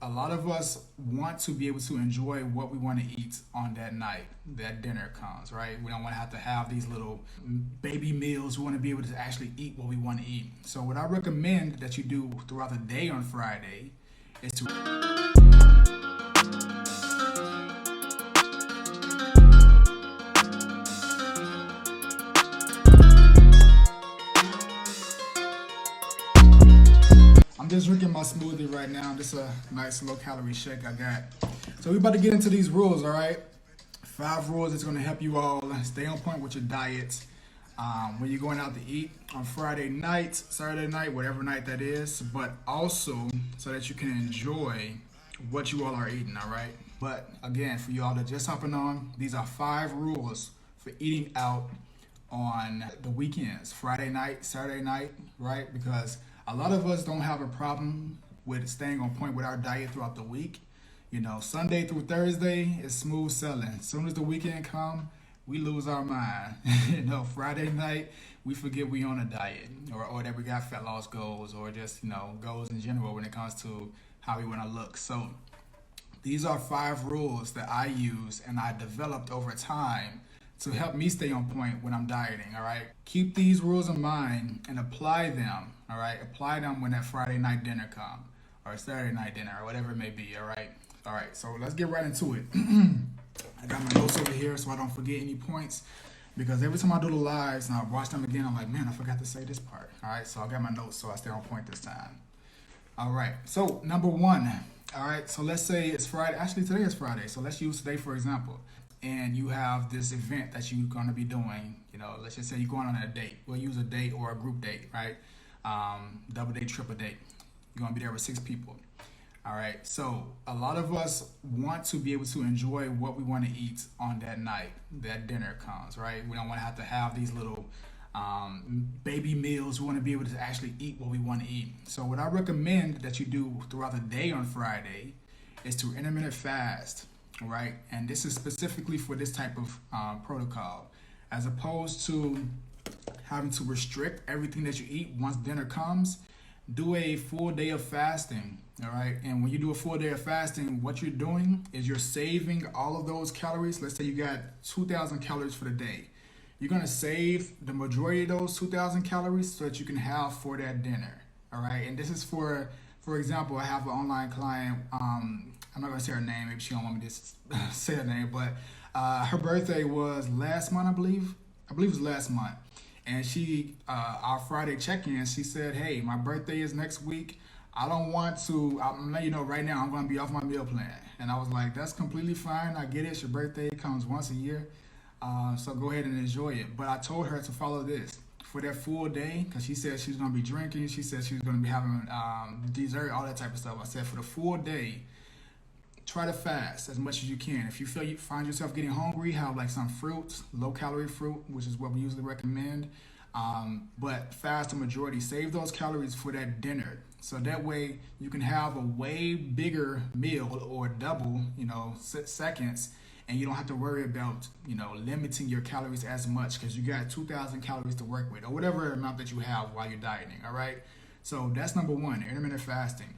a lot of us want to be able to enjoy what we want to eat on that night that dinner comes, right? We don't want to have these little baby meals. We want to be able to actually eat what we want to eat. So what I recommend that you do throughout the day on Friday is to I'm just drinking my smoothie right now. Just a nice low calorie shake I got. So we're about to get into these rules, all right? 5 rules that's going to help you all stay on point with your diet when you're going out to eat on Friday night, Saturday night, whatever night that is, but also so that you can enjoy what you all are eating, all right? But again, for you all that just hopping on, these are 5 rules for eating out on the weekends, Friday night, Saturday night, right? Because a lot of us don't have a problem with staying on point with our diet throughout the week. You know, Sunday through Thursday is smooth sailing. As soon as the weekend come, we lose our mind. You know, Friday night, we forget we on a diet or that we got fat loss goals or just, you know, goals in general when it comes to how we want to look. So these are 5 rules that I use and I developed over time to help me stay on point when I'm dieting, all right? Keep these rules in mind and apply them, all right? Apply them when that Friday night dinner come or Saturday night dinner or whatever it may be, all right? All right, so let's get right into it. I got my notes over here so I don't forget any points because every time I do the lives and I watch them again, I'm like, man, I forgot to say this part, all right? So I got my notes so I stay on point this time. All right, so number 1, all right? So let's say it's Friday. Actually, today is Friday, so let's use today for example. And you have this event that you're going to be doing, you know, let's just say you're going on a date. We'll use a date or a group date, right? Double date, triple date. You're going to be there with 6 people. All right. So a lot of us want to be able to enjoy what we want to eat on that night that dinner comes, right? We don't want to have these little baby meals. We want to be able to actually eat what we want to eat. So what I recommend that you do throughout the day on Friday is to intermittent fast. Right, and this is specifically for this type of protocol, as opposed to having to restrict everything that you eat once dinner comes. Do a full day of fasting, all right? And when you do a full day of fasting, what you're doing is you're saving all of those calories. Let's say you got 2,000 calories for the day. You're gonna save the majority of those 2,000 calories so that you can have for that dinner, all right? And this is for example, I have an online client. I'm not gonna say her name. Maybe she don't want me to say her name, but her birthday was last month, I believe. I believe it was last month. And she, our Friday check-in, she said, "Hey, my birthday is next week. I don't want to. I'm letting you know right now. I'm gonna be off my meal plan." And I was like, "That's completely fine. I get it. It's your birthday. It comes once a year, so go ahead and enjoy it." But I told her to follow this for that full day because she said she's gonna be drinking. She said she was gonna be having dessert, all that type of stuff. I said for the full day, try to fast as much as you can. If you feel you find yourself getting hungry, have like some fruit, low calorie fruit, which is what we usually recommend. But fast the majority. Save those calories for that dinner. So that way you can have a way bigger meal or double, you know, seconds, and you don't have to worry about, you know, limiting your calories as much because you got 2,000 calories to work with or whatever amount that you have while you're dieting, all right? So that's number 1, intermittent fasting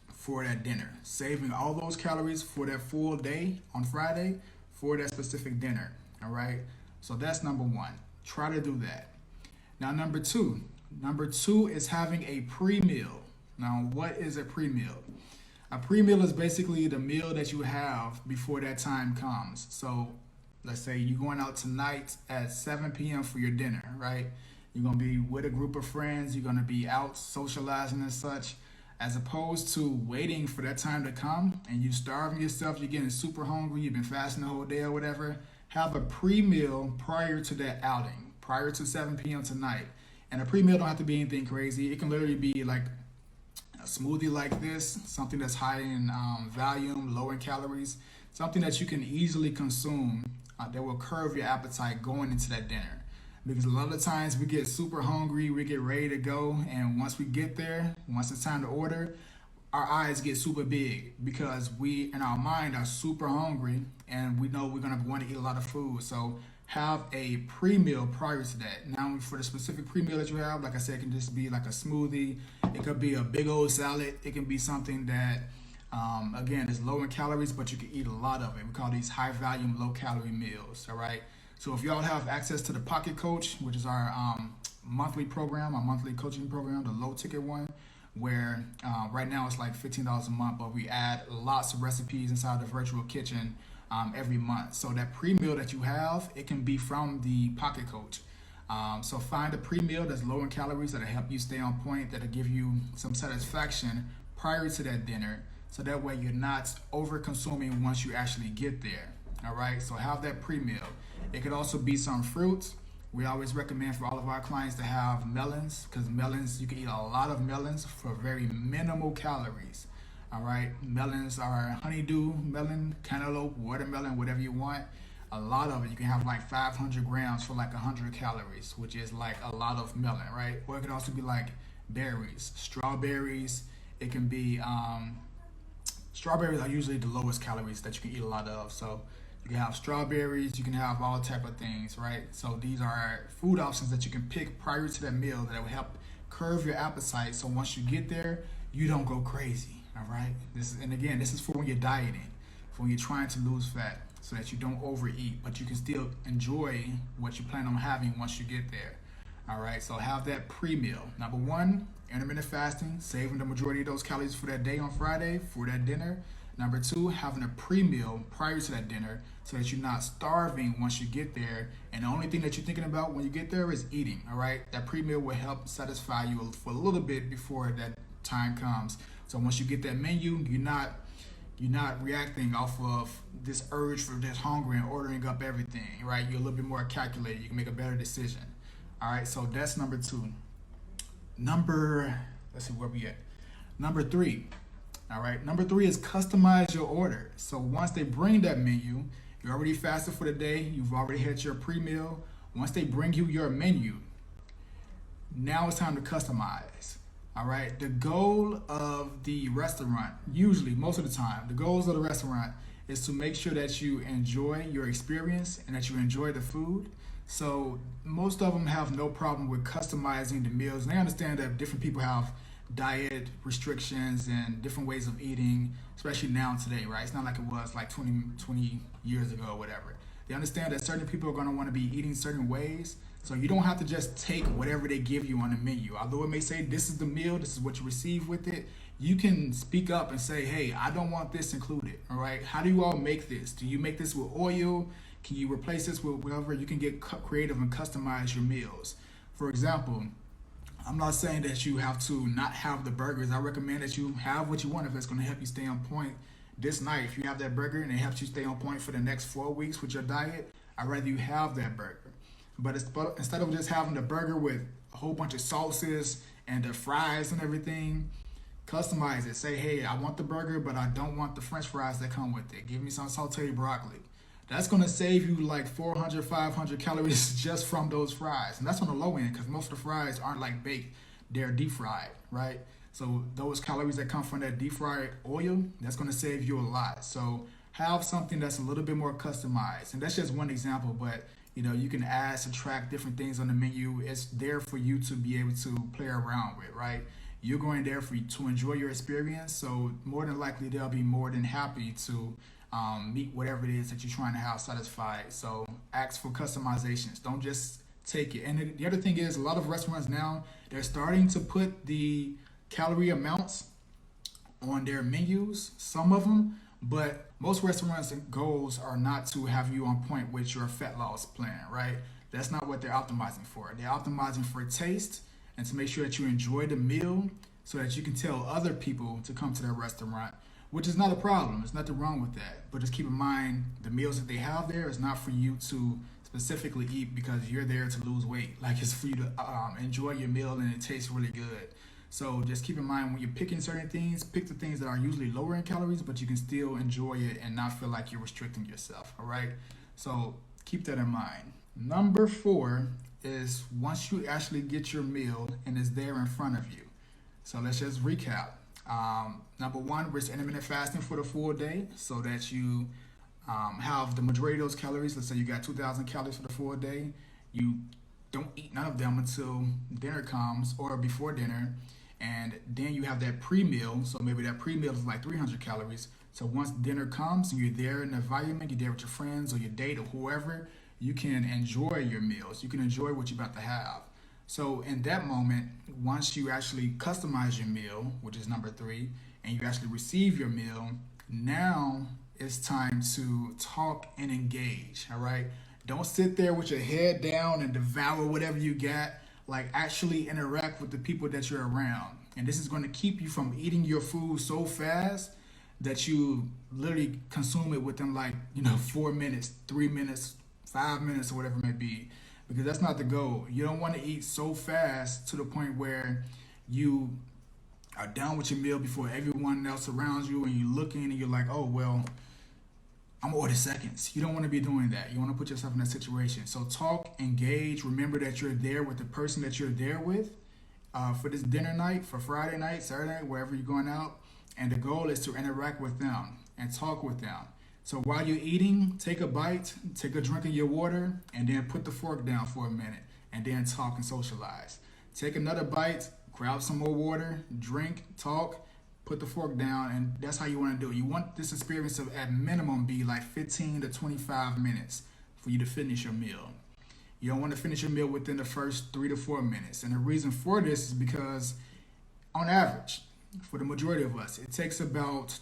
for that dinner. Saving all those calories for that full day on Friday for that specific dinner, all right? So that's number 1. Try to do that. Now, number 2 is having a pre-meal. Now, what is a pre-meal? A pre-meal is basically the meal that you have before that time comes. So let's say you're going out tonight at 7 p.m. for your dinner, right? You're going to be with a group of friends. You're going to be out socializing and such, as opposed to waiting for that time to come and you starving yourself. You're getting super hungry. You've been fasting the whole day or whatever. Have a pre-meal prior to that outing, prior to 7 p.m. tonight. And a pre-meal don't have to be anything crazy. It can literally be like a smoothie like this, something that's high in volume, low in calories, something that you can easily consume that will curb your appetite going into that dinner. Because a lot of times we get super hungry, we get ready to go, and once we get there, once it's time to order, our eyes get super big because we, in our mind, are super hungry and we know we're gonna want to eat a lot of food. So have a pre-meal prior to that. Now, for the specific pre-meal that you have, like I said, it can just be like a smoothie. It could be a big old salad. It can be something that again, it's low in calories, but you can eat a lot of it. We call these high volume, low calorie meals. All right. So if y'all have access to the Pocket Coach, which is our monthly program, our monthly coaching program, the low ticket one, where right now it's like $15 a month, but we add lots of recipes inside the virtual kitchen every month. So that pre-meal that you have, it can be from the Pocket Coach. So find a pre-meal that's low in calories, that'll help you stay on point, that'll give you some satisfaction prior to that dinner, so that way you're not over consuming once you actually get there. All right, so have that pre-meal. It could also be some fruits. We always recommend for all of our clients to have melons, because melons, you can eat a lot of melons for very minimal calories. All right, melons are honeydew melon, cantaloupe, watermelon, whatever you want. A lot of it, you can have like 500 grams for like 100 calories, which is like a lot of melon, right? Or it can also be like berries, strawberries. It can be, strawberries are usually the lowest calories that you can eat a lot of. So you can have strawberries, you can have all type of things, right? So these are food options that you can pick prior to that meal that will help curb your appetite. So once you get there, you don't go crazy, all right? This is for when you're dieting, for when you're trying to lose fat, so that you don't overeat, but you can still enjoy what you plan on having once you get there. All right, so have that pre-meal. Number one, intermittent fasting, saving the majority of those calories for that day on Friday, for that dinner. Number two, having a pre-meal prior to that dinner so that you're not starving once you get there. And the only thing that you're thinking about when you get there is eating, all right? That pre-meal will help satisfy you for a little bit before that time comes. So once you get that menu, you're not reacting off of this urge for this hunger and ordering up everything, right? You're a little bit more calculated. You can make a better decision. All right, so that's number two. Let's see where we at. Number three. All right, number three is customize your order. So once they bring that menu, you're already fasted for the day, you've already had your pre-meal. Once they bring you your menu, now it's time to customize. All right, the goal of the restaurant, usually most of the time, the goals of the restaurant is to make sure that you enjoy your experience and that you enjoy the food. So most of them have no problem with customizing the meals. And they understand that different people have diet restrictions and different ways of eating, especially now today, right? It's not like it was like 20 years ago or whatever. They understand that certain people are going to want to be eating certain ways. So you don't have to just take whatever they give you on the menu. Although it may say this is the meal, this is what you receive with it, you can speak up and say, hey, I don't want this included, all right? How do you all make this? Do you make this with oil? Can you replace this with whatever? You can get creative and customize your meals. For example, I'm not saying that you have to not have the burgers. I recommend that you have what you want if it's going to help you stay on point this night. If you have that burger and it helps you stay on point for the next 4 weeks with your diet, I'd rather you have that burger. But instead of just having the burger with a whole bunch of sauces and the fries and everything, customize it. Say, hey, I want the burger, but I don't want the French fries that come with it. Give me some sauteed broccoli. That's going to save you like 400, 500 calories just from those fries. And that's on the low end because most of the fries aren't like baked. They're deep fried, right? So those calories that come from that deep fried oil, that's going to save you a lot. So have something that's a little bit more customized. And that's just one example, but you can add, subtract different things on the menu. It's there for you to be able to play around with, right? You're going there to enjoy your experience. So more than likely, they'll be more than happy to meet whatever it is that you're trying to have satisfied. So ask for customizations. Don't just take it. And the other thing is, a lot of restaurants now, they're starting to put the calorie amounts on their menus, some of them, but most restaurants' goals are not to have you on point with your fat loss plan, right? That's not what they're optimizing for. They're optimizing for taste and to make sure that you enjoy the meal so that you can tell other people to come to their restaurant, which is not a problem. There's nothing wrong with that. But just keep in mind, the meals that they have there is not for you to specifically eat because you're there to lose weight. Like, it's for you to enjoy your meal and it tastes really good. So just keep in mind, when you're picking certain things, pick the things that are usually lower in calories, but you can still enjoy it and not feel like you're restricting yourself, all right? So keep that in mind. Number 4 is once you actually get your meal and it's there in front of you. So let's just recap. Number 1, we're intermittent fasting for the full day so that you have the majority of those calories. Let's say you got 2,000 calories for the full day. You don't eat none of them until dinner comes or before dinner. And then you have that pre-meal. So maybe that pre-meal is like 300 calories. So once dinner comes and you're there in the environment, you're there with your friends or your date or whoever, you can enjoy your meals. You can enjoy what you're about to have. So in that moment, once you actually customize your meal, which is number 3, and you actually receive your meal, now it's time to talk and engage, all right? Don't sit there with your head down and devour whatever you got. Like, actually interact with the people that you're around. And this is going to keep you from eating your food so fast that you literally consume it within 4 minutes, 3 minutes, 5 minutes, or whatever it may be. Because that's not the goal. You don't want to eat so fast to the point where you are done with your meal before everyone else around you, and you're looking and you're like, oh, well, I'm gonna order seconds. You don't want to be doing that. You want to put yourself in that situation. So talk, engage. Remember that you're there with the person that you're there with for this dinner night, for Friday night, Saturday night, wherever you're going out. And the goal is to interact with them and talk with them. So while you're eating, take a bite, take a drink of your water, and then put the fork down for a minute, and then talk and socialize. Take another bite, grab some more water, drink, talk, put the fork down, and that's how you want to do it. You want this experience to, at minimum, be like 15 to 25 minutes for you to finish your meal. You don't want to finish your meal within the first 3 to 4 minutes. And the reason for this is because, on average, for the majority of us, it takes about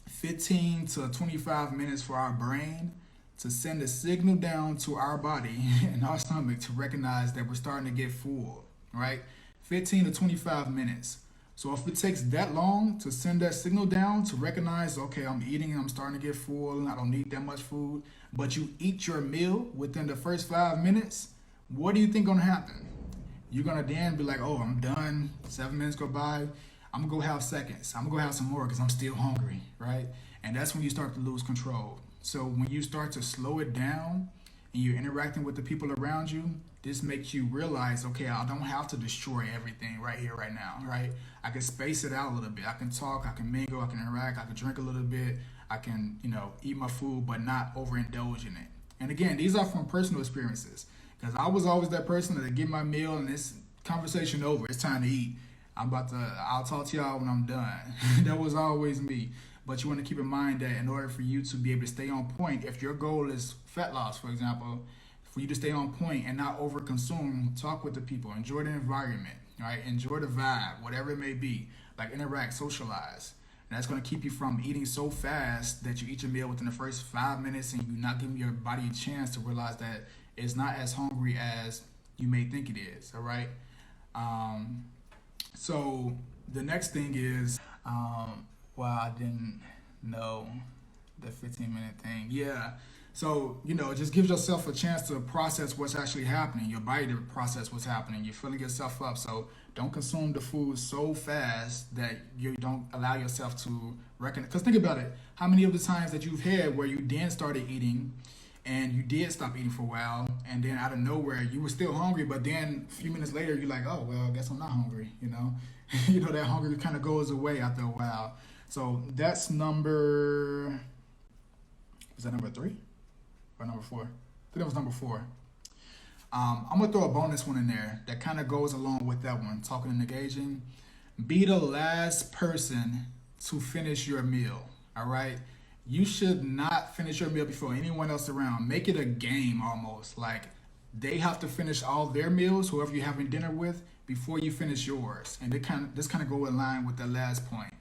15 to 25 minutes for our brain to send a signal down to our body and our stomach to recognize that we're starting to get full, right? 15 to 25 minutes. So if it takes that long to send that signal down to recognize, okay, I'm eating, I'm starting to get full, I don't need that much food, but you eat your meal within the first 5 minutes, what do you think gonna happen? You're gonna then be like, oh, I'm done, 7 minutes go by, I'm gonna go have seconds, I'm gonna go have some more because I'm still hungry, right? And that's when you start to lose control. So when you start to slow it down and you're interacting with the people around you, this makes you realize, okay, I don't have to destroy everything right here, right now, right? I can space it out a little bit. I can talk, I can mingle, I can interact, I can drink a little bit, I can, eat my food, but not overindulge in it. And again, these are from personal experiences, because I was always that person that get my meal and it's conversation over, it's time to eat. I'll talk to y'all when I'm done. That was always me. But you want to keep in mind that in order for you to be able to stay on point, if your goal is fat loss, for example, for you to stay on point and not overconsume, talk with the people, enjoy the environment, right? Enjoy the vibe, whatever it may be. Like, interact, socialize. And that's going to keep you from eating so fast that you eat your meal within the first 5 minutes and you're not giving your body a chance to realize that it's not as hungry as you may think it is, all right? So the next thing is, I didn't know the 15-minute thing. Yeah. So, it just gives yourself a chance to process what's actually happening, your body to process what's happening. You're filling yourself up. So don't consume the food so fast that you don't allow yourself to recognize. Because think about it. How many of the times that you've had where you then started eating and you did stop eating for a while, and then out of nowhere you were still hungry, but then a few minutes later you're like, oh, well, I guess I'm not hungry, that hunger kind of goes away after a while. So that's was that number 3 or number 4? I think that was number 4. I'm gonna throw a bonus one in there that kind of goes along with that one, talking and engaging. Be the last person to finish your meal, all right? You should not finish your meal before anyone else around. Make it a game almost. Like, they have to finish all their meals, whoever you're having dinner with, before you finish yours. And this kind of go in line with the last point.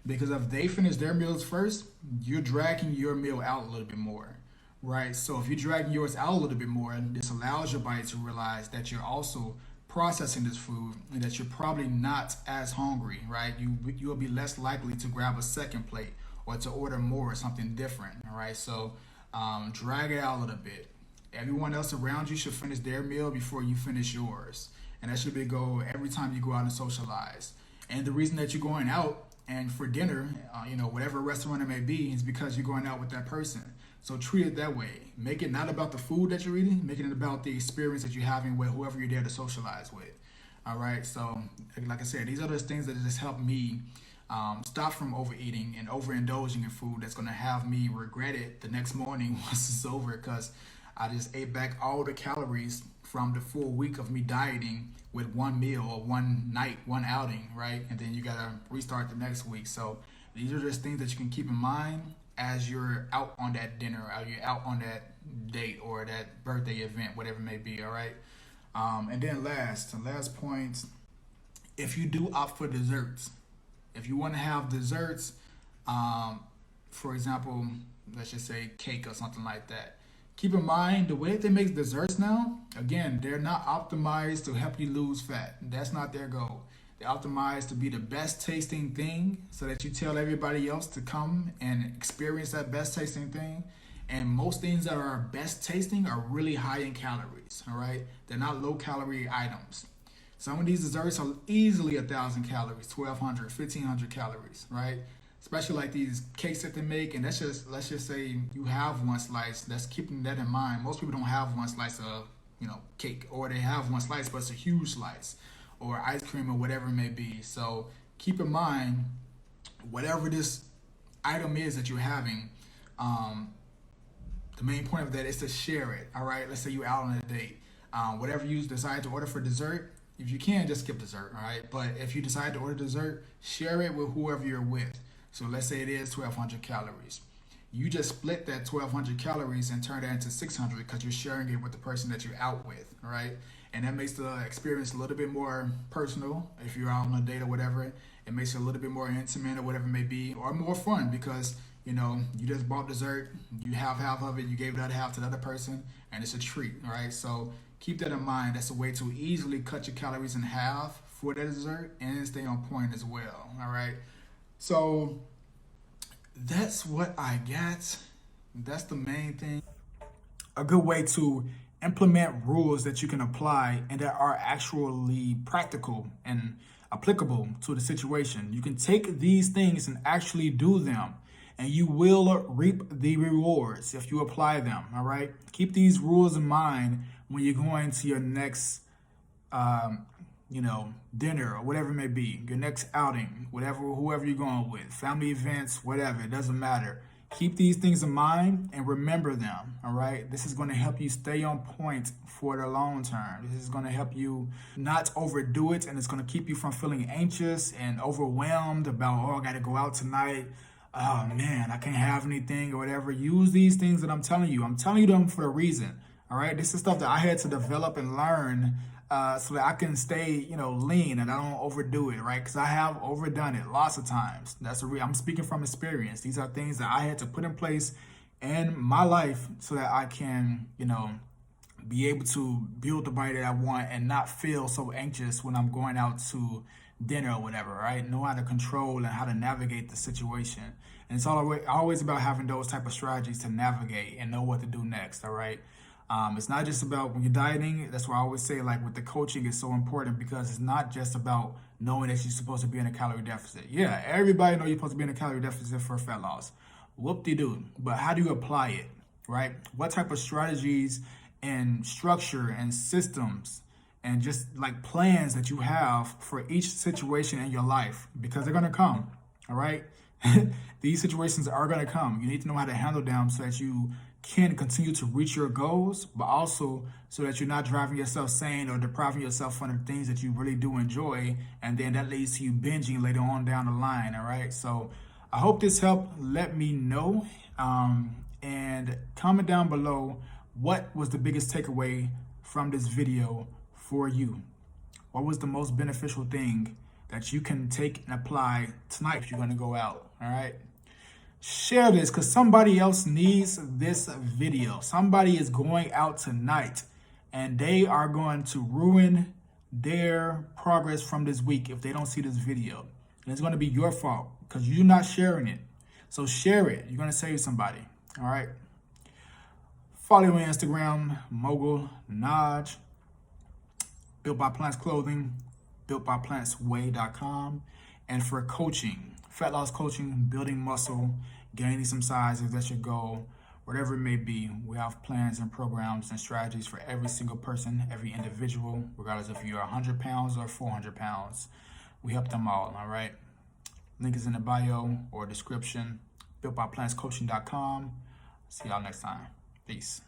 Because if they finish their meals first, you're dragging your meal out a little bit more, right? So if you're dragging yours out a little bit more, this allows your body to realize that you're also processing this food and that you're probably not as hungry, right? You'll be less likely to grab a second plate or to order more or something different, all right? So drag it out a little bit. Everyone else around you should finish their meal before you finish yours. And that should be a goal every time you go out and socialize. And the reason that you're going out and for dinner, whatever restaurant it may be, is because you're going out with that person. So treat it that way. Make it not about the food that you're eating, make it about the experience that you're having with whoever you're there to socialize with. All right, so like I said, these are those things that just help me stop from overeating and overindulging in food that's going to have me regret it the next morning once it's over, because I just ate back all the calories from the full week of me dieting with one meal or one night, one outing, right? And then you gotta restart the next week. So these are just things that you can keep in mind as you're out on that dinner, or you're out on that date or that birthday event, whatever it may be, all right? And then last point, if you do opt for desserts, if you want to have desserts, um, for example, let's just say cake or something like that. Keep in mind the way that they make desserts now, again, they're not optimized to help you lose fat. That's not their goal. They're optimized to be the best tasting thing so that you tell everybody else to come and experience that best tasting thing. And most things that are best tasting are really high in calories, all right? They're not low calorie items. Some of these desserts are easily 1,000 calories, 1,200, 1,500 calories, right? Especially like these cakes that they make, and let's just say you have one slice. That's keeping that in mind. Most people don't have one slice of cake, or they have one slice, but it's a huge slice, or ice cream, or whatever it may be. So keep in mind, whatever this item is that you're having, the main point of that is to share it. All right. Let's say you're out on a date. Whatever you decide to order for dessert, if you can, just skip dessert. All right. But if you decide to order dessert, share it with whoever you're with. So let's say it is 1,200 calories. You just split that 1,200 calories and turn that into 600 because you're sharing it with the person that you're out with. All right. And that makes the experience a little bit more personal. If you're out on a date or whatever, it makes it a little bit more intimate or whatever it may be, or more fun because you just bought dessert, you have half of it, you gave the other half to the other person, and it's a treat, all right? So keep that in mind. That's a way to easily cut your calories in half for that dessert and stay on point as well, all right? So that's what I got. That's the main thing. A good way to implement rules that you can apply and that are actually practical and applicable to the situation. You can take these things and actually do them, and you will reap the rewards if you apply them. All right. Keep these rules in mind when you're going to your next, dinner or whatever it may be, your next outing, whoever you're going with, family events, whatever. It doesn't matter. Keep these things in mind and remember them. All right. This is going to help you stay on point for the long term. This is going to help you not overdo it, and it's going to keep you from feeling anxious and overwhelmed about, I got to go out tonight. Oh man, I can't have anything or whatever. Use these things that I'm telling you. I'm telling you them for a reason. All right. This is stuff that I had to develop and learn so that I can stay, lean and I don't overdo it, right? Because I have overdone it lots of times. I'm speaking from experience. These are things that I had to put in place in my life so that I can, be able to build the body that I want and not feel so anxious when I'm going out to dinner or whatever, right? Know how to control and how to navigate the situation. And it's always about having those type of strategies to navigate and know what to do next, all right? It's not just about when you're dieting. That's why I always say, like with the coaching, it's so important because it's not just about knowing that you're supposed to be in a calorie deficit. Yeah, everybody knows you're supposed to be in a calorie deficit for fat loss. Whoop-de-doo. But how do you apply it, right? What type of strategies and structure and systems and just like plans that you have for each situation in your life, because they're going to come, all right? These situations are going to come. You need to know how to handle them so that you can continue to reach your goals, but also so that you're not driving yourself sane or depriving yourself from the things that you really do enjoy, and then that leads to you binging later on down the line, all right? So I hope this helped. Let me know, and comment down below what was the biggest takeaway from this video for you. What was the most beneficial thing that you can take and apply tonight if you're going to go out, all right? Share this because somebody else needs this video. Somebody is going out tonight and they are going to ruin their progress from this week if they don't see this video. And it's going to be your fault because you're not sharing it. So share it. You're going to save somebody, all right? Follow me on Instagram, Mogul Naj, Built by Plants Clothing, builtbyplantsway.com. And for coaching, fat loss coaching, building muscle, gaining some size if that's your goal, whatever it may be, we have plans and programs and strategies for every single person, every individual, regardless if you're 100 pounds or 400 pounds. We help them all right? Link is in the bio or description, builtbyplantscoaching.com. See y'all next time. Peace.